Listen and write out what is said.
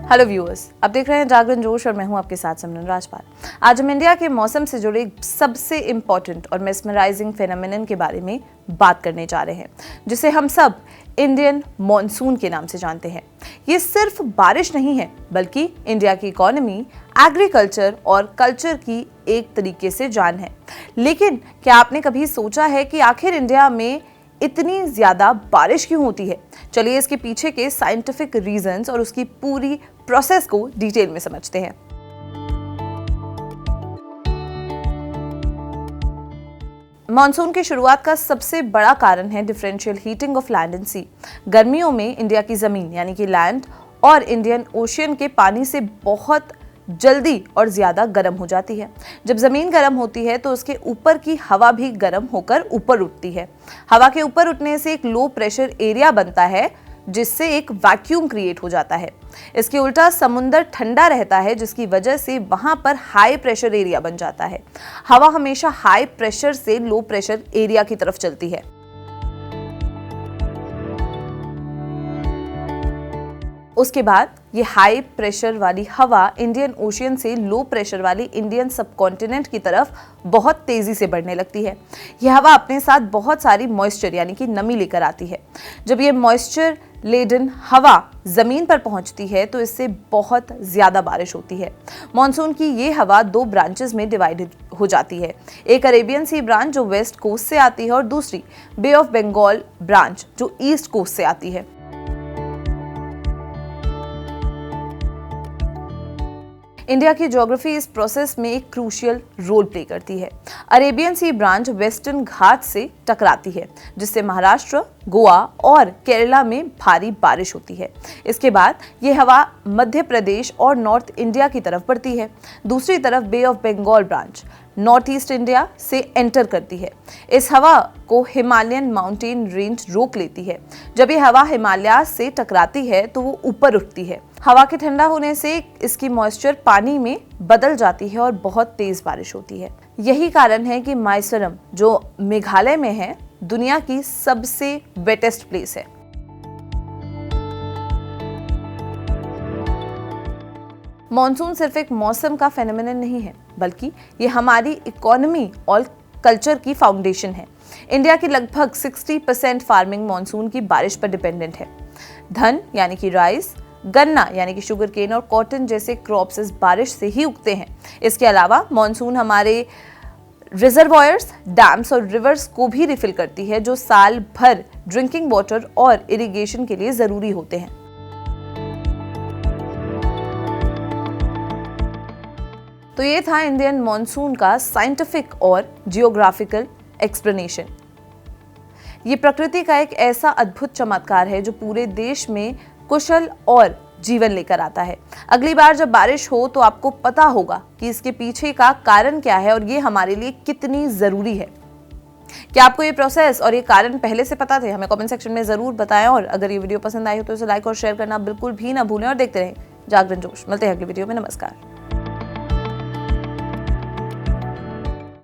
Hello viewers, आप देख रहे हैं जागरण जोश और मैं हूं आपके साथ सिमरन राजपाल। आज हम इंडिया के मौसम से जुड़े सबसे इंपॉर्टेंट और मेस्मराइजिंग फेनोमेनन के बारे में बात करने जा रहे हैं, जिसे हम सब इंडियन मॉनसून के नाम से जानते हैं। ये सिर्फ बारिश नहीं है, बल्कि इंडिया की इकोनॉमी, एग्रीकल्चर और कल्चर की एक तरीके से जान है। लेकिन क्या आपने कभी सोचा है कि आखिर इंडिया में इतनी ज्यादा बारिश क्यों होती है? चलिए इसके पीछे के साइंटिफिक रीजंस और उसकी पूरी प्रोसेस को डिटेल में समझते हैं। मॉनसून की शुरुआत का सबसे बड़ा कारण है differential heating of land and sea. गर्मियों में इंडिया की जमीन यानी कि लैंड और इंडियन ओशियन के पानी से बहुत जल्दी और ज्यादा गर्म हो जाती है। जब जमीन गर्म होती है तो उसके ऊपर की हवा भी गर्म होकर ऊपर उठती है। हवा के ऊपर उठने से एक लो प्रेशर एरिया बनता है, जिससे एक वैक्यूम क्रिएट हो जाता है। इसके उल्टा समुद्र ठंडा रहता है, जिसकी वजह से वहां पर हाई प्रेशर एरिया बन जाता है। हवा हमेशा हाई प्रेशर से लो प्रेशर एरिया की तरफ चलती है। उसके बाद ये हाई प्रेशर वाली हवा इंडियन ओशियन से लो प्रेशर वाली इंडियन सबकॉन्टिनेंट की तरफ बहुत तेजी से बढ़ने लगती है। यह हवा अपने साथ बहुत सारी मॉइस्चर यानी कि नमी लेकर आती है। जब ये मॉइस्चर लेडन हवा जमीन पर पहुंचती है तो इससे बहुत ज्यादा बारिश होती है। मॉनसून की ये हवा दो ब्रांचेस में डिवाइडेड हो जाती है। एक अरेबियन सी ब्रांच जो वेस्ट कोस्ट से आती है और दूसरी बे ऑफ बंगाल ब्रांच जो ईस्ट कोस्ट से आती है। इंडिया की ज्योग्राफी इस प्रोसेस में एक क्रूशियल रोल प्ले करती है। अरेबियन सी ब्रांच वेस्टर्न घाट से टकराती है, जिससे महाराष्ट्र, गोवा और केरला में भारी बारिश होती है। इसके बाद ये हवा मध्य प्रदेश और नॉर्थ इंडिया की तरफ बढ़ती है। दूसरी तरफ bay of Bengal branch north east India से एंटर करती है। इस हवा को हिमालयन माउंटेन रेंज रोक लेती है। जब ये हवा हिमालय से टकराती है तो वो ऊपर उठती है। हवा के ठंडा होने से इसकी मॉइस्चर पानी में बदल जाती है और बहुत तेज बारिश होती है। यही कारण है कि माइसोरम जो मेघालय में है, दुनिया की सबसे वेटेस्ट प्लेस है। मॉनसून सिर्फ एक मौसम का फेनोमेनन नहीं है, बल्कि ये हमारी इकोनॉमी और कल्चर की फाउंडेशन है। इंडिया की लगभग 60% फार्मिंग मॉनसून की बारिश पर डिपेंडेंट है। धन यानी कि राइस, गन्ना यानी कि शुगर केन और कॉटन जैसे क्रॉप्स इस बारिश से ही उगते हैं। इसके अलावा मॉनसून हमारे रिजर्वॉयर्स, डैम्स और रिवर्स को भी रिफिल करती है, जो साल भर ड्रिंकिंग वाटर और इरिगेशन के लिए जरूरी होते हैं। तो ये था इंडियन मॉनसून का साइंटिफिक और जियोग्राफिकल एक्सप्लेनेशन। ये प्रकृति का एक ऐसा अद्भुत चमत्कार है जो पूरे देश में कुशल और जीवन लेकर आता है। अगली बार जब बारिश हो तो आपको पता होगा कि इसके पीछे का कारण क्या है और ये हमारे लिए कितनी जरूरी है। क्या आपको ये प्रोसेस और ये कारण पहले से पता थे? हमें कमेंट सेक्शन में जरूर बताएं, और अगर ये वीडियो पसंद आई हो तो इसे लाइक और शेयर करना बिल्कुल भी ना भूलें और देखते रहें जागरण जोश। मिलते हैं अगली वीडियो में। नमस्कार।